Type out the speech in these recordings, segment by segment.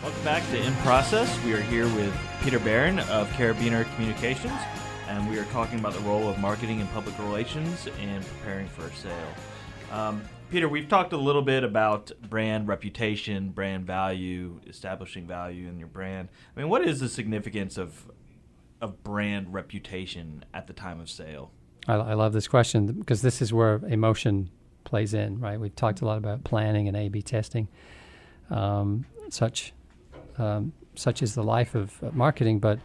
Welcome back to In Process. We are here with Peter Barron of Carabiner Communications, and we are talking about the role of marketing and public relations in preparing for a sale. Peter, we've talked a little bit about brand reputation, brand value, establishing value in your brand. I mean, what is the significance of brand reputation at the time of sale? I love this question because this is where emotion plays in, right? We've talked a lot about planning and A/B testing. Such is the life of marketing, but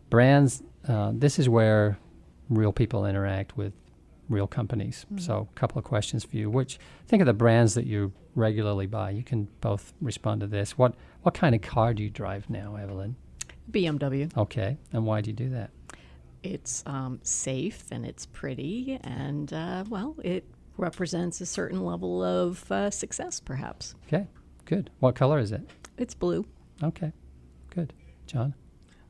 brands, this is where real people interact with real companies. Mm-hmm. So a couple of questions for you. Think of the brands that you regularly buy. You can both respond to this. What kind of car do you drive now, Evelyn? BMW. Okay. And why do you do that? It's safe and it's pretty and, it represents a certain level of success, perhaps. Okay. Good. What color is it? It's blue. Okay. Good. John?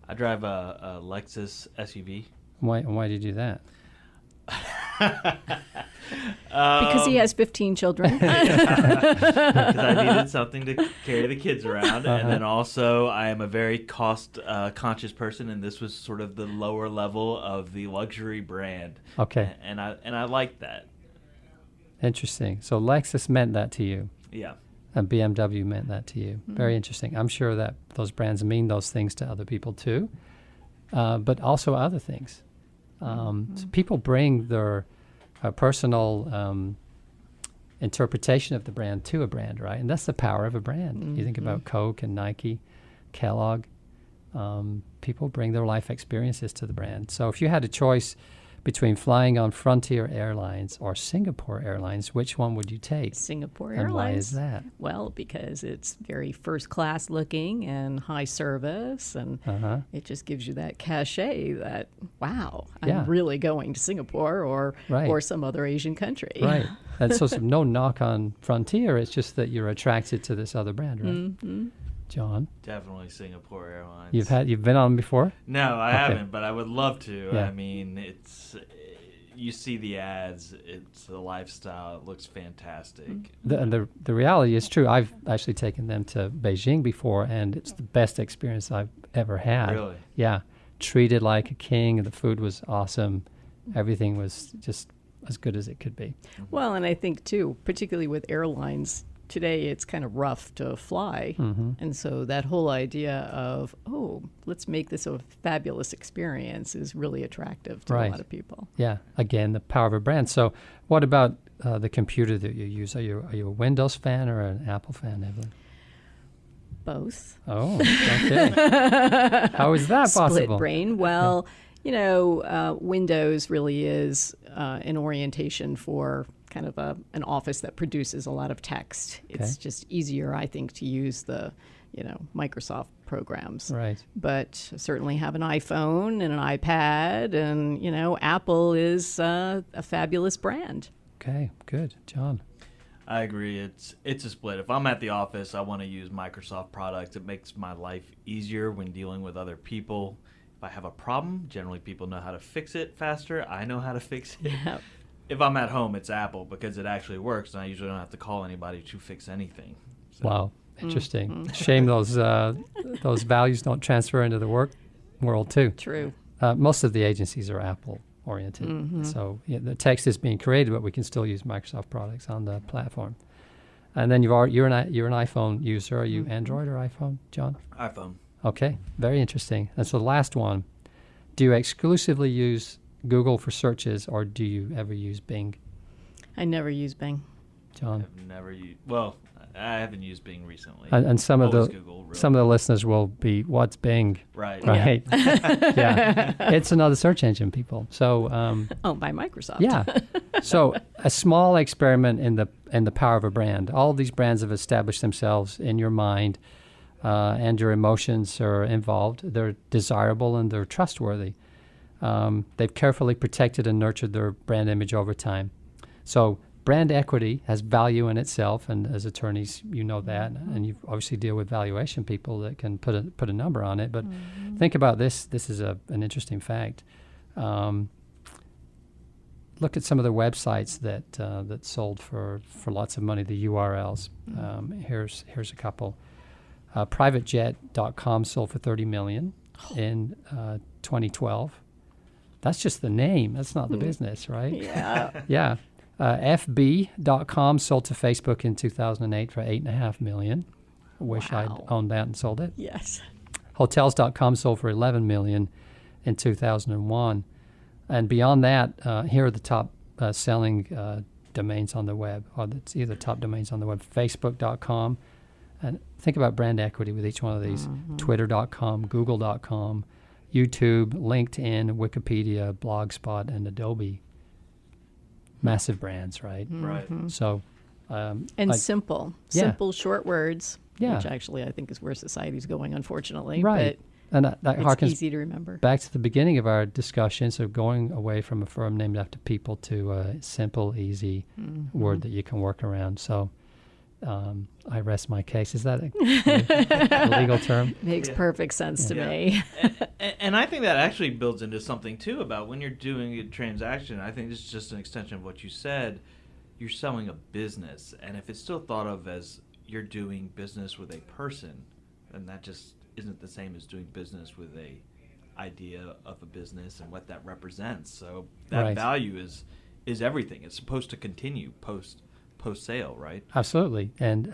I drive a Lexus SUV. Why do you do that? Because he has 15 children. Because I needed something to carry the kids around. And then also I am a very cost conscious person, and this was sort of the lower level of the luxury brand. Okay. And I like that. Interesting. So Lexus meant that to you. Yeah. And BMW meant that to you. Mm-hmm. Very interesting. I'm sure that those brands mean those things to other people too, but also other things. So people bring their personal interpretation of the brand to a brand, right? And that's the power of a brand. Mm-hmm. You think about Coke and Nike, Kellogg. People bring their life experiences to the brand. So if you had a choice between flying on Frontier Airlines or Singapore Airlines, which one would you take? Singapore and Airlines. Why is that? Well, because it's very first class looking and high service, and it just gives you that cachet that, wow, I'm really going to Singapore or some other Asian country. Right. And so no knock on Frontier, it's just that you're attracted to this other brand, right? Mm-hmm. John? Definitely Singapore Airlines. You've been on them before? No, I haven't, but I would love to. Yeah. I mean, you see the ads, it's a lifestyle, it looks fantastic. The reality is true. I've actually taken them to Beijing before, and it's the best experience I've ever had. Really? Yeah. Treated like a king, the food was awesome. Everything was just as good as it could be. Well, and I think, too, particularly with airlines, today it's kind of rough to fly. Mm-hmm. And so that whole idea of, let's make this a fabulous experience is really attractive to a lot of people. Yeah. Again, the power of a brand. So what about the computer that you use? Are you a Windows fan or an Apple fan, Evelyn? Both. Oh, okay. How is that possible? Split brain. Well, Windows really is an orientation for kind of an office that produces a lot of text. It's just easier, I think, to use the, Microsoft programs. Right. But certainly have an iPhone and an iPad, and, Apple is a fabulous brand. Okay, good. John? I agree. It's a split. If I'm at the office, I want to use Microsoft products. It makes my life easier when dealing with other people. If I have a problem, generally people know how to fix it faster. I know how to fix it. Yep. If I'm at home, it's Apple because it actually works, and I usually don't have to call anybody to fix anything. So. Wow, interesting. Mm-hmm. Shame those values don't transfer into the work world too. True. Most of the agencies are Apple oriented, so the text is being created, but we can still use Microsoft products on the platform. And then you're an iPhone user. Are you Android or iPhone, John? iPhone. Okay, very interesting. And so the last one, do you exclusively use Google for searches, or do you ever use Bing? I never use Bing. John? I've never used. Well, I haven't used Bing recently. And some of Google, really. Some of the listeners will be, what's Bing? Right. Yeah. It's another search engine, people. So. By Microsoft. Yeah. So a small experiment in the power of a brand. All of these brands have established themselves in your mind, and your emotions are involved. They're desirable and they're trustworthy. They've carefully protected and nurtured their brand image over time. So brand equity has value in itself, and as attorneys, you know that, and you obviously deal with valuation people that can put a number on it. But think about this. This is an interesting fact. Look at some of the websites that sold for lots of money, the URLs. Here's a couple. Privatejet.com sold for $30 million in 2012. That's just the name. That's not the business, right? Yeah. Yeah. FB.com sold to Facebook in 2008 for $8.5 million. I wish I'd owned that and sold it. Yes. Hotels.com sold for $11 million in 2001. And beyond that, here are the top selling domains on the web, or it's either top domains on the web. Facebook.com. And think about brand equity with each one of these. Twitter.com, Google.com, YouTube, LinkedIn, Wikipedia, Blogspot, and Adobe. Massive brands, right? Right. So, And simple short words, Yeah. which actually I think is where society's going, unfortunately. right. And that But it's harkens easy to remember. back to the beginning of our discussion, so going away from a firm named after people to a simple, easy word that you can work around. So I rest my case. Is that a legal term? Makes perfect sense to me. And I think that actually builds into something, too, about when you're doing a transaction. I think this is just an extension of what you said. You're selling a business. And if it's still thought of as you're doing business with a person, then that just isn't the same as doing business with a idea of a business and what that represents. So that Right. value is everything. It's supposed to continue post sale, right? Absolutely. And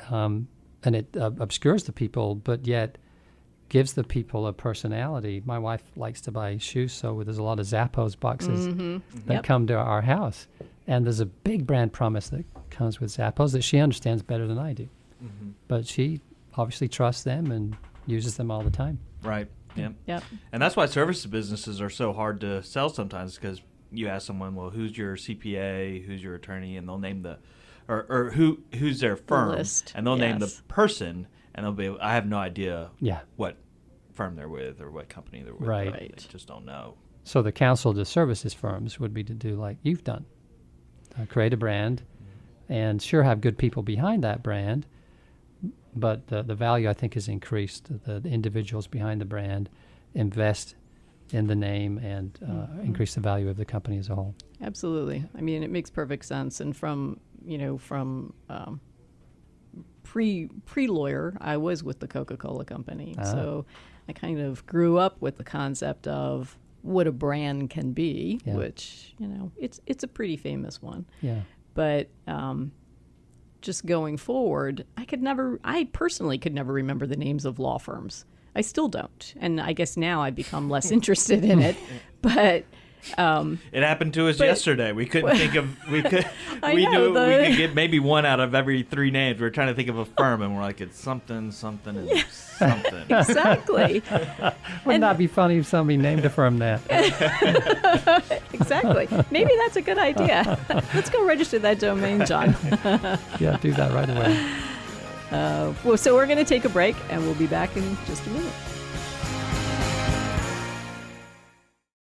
it obscures the people, but yet gives the people a personality. My wife likes to buy shoes, so there's a lot of Zappos boxes that come to our house. And there's a big brand promise that comes with Zappos that she understands better than I do. But she obviously trusts them and uses them all the time. Right. Yeah. Yep. And that's why service businesses are so hard to sell sometimes, because you ask someone, well, who's your CPA, who's your attorney, and they'll name or who's their firm, list. and they'll name the Yes. person, and they'll be, I have no idea Yeah. what firm they're with or what company they're with. Right. They just don't know. So the counsel to services firms would be to do like you've done. Create a brand and sure have good people behind that brand, but the value I think is increased. The individuals behind the brand invest in the name and increase the value of the company as a whole. Absolutely. I mean, it makes perfect sense. And from pre-lawyer, I was with the Coca-Cola company. So I kind of grew up with the concept of what a brand can be, which, it's a pretty famous one. Yeah. But just going forward, I personally could never remember the names of law firms. I still don't. And I guess now I've become less interested in it. But it happened to us yesterday. We couldn't think of we knew we could get maybe one out of every three names. We were trying to think of a firm, and we're like, it's something, and something. Exactly. Wouldn't that be funny if somebody named a firm that? Exactly. Maybe that's a good idea. Let's go register that domain, John. Yeah, do that right away. So we're going to take a break, and we'll be back in just a minute.